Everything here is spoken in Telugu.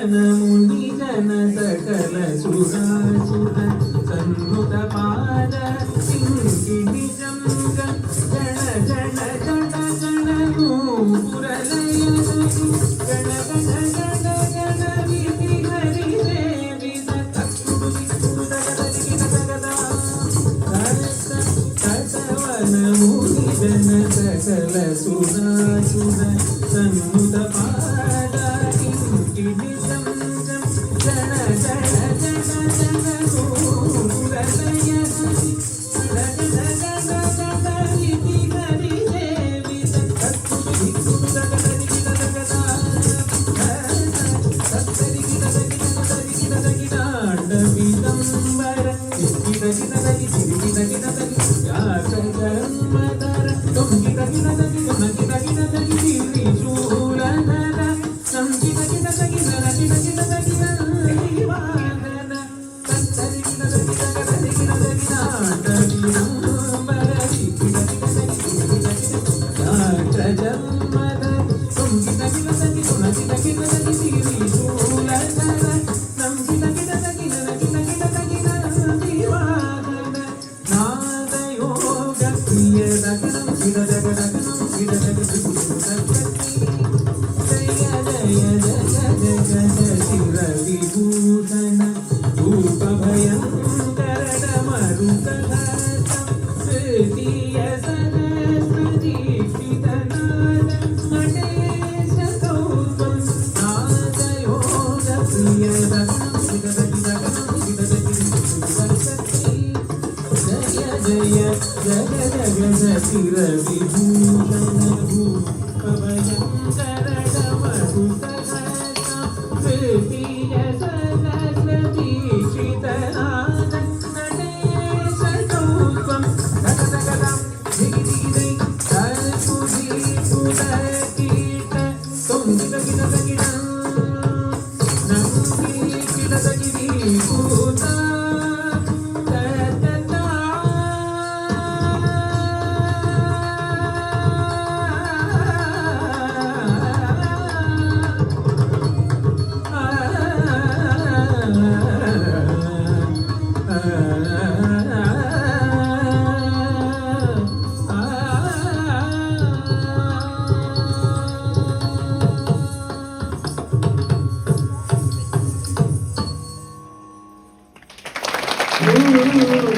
ముని జన సకల సుధా సుధ సన్నుత పాద సింగిడి జంగ జన జన జన జన నూపురలయ గణ గణ గణ గణ విధి హరి దేవి తక్కుడు విక్కుడు దగదగిన దగదా సతవన ముని జన సకల సుధా సుధ సన్నుత పాద సింగిడి విభూషణ రూప భయంకర మరుత తృతీయ సహస్రదీక్షిత నాద మటేశ కౌపం నాదయోగ ప్రియ జయ జయ జగదశిర విభూషణ రూప భయంకర మరుత తృతీయ సహస్రదీక్షిత నాద నటేశ కౌపం దగదగదం దిగిదిగిదై కల్పుదీపుదకీట తొంగిదగిదగిదం నందికిదగిదీపూత Ooh.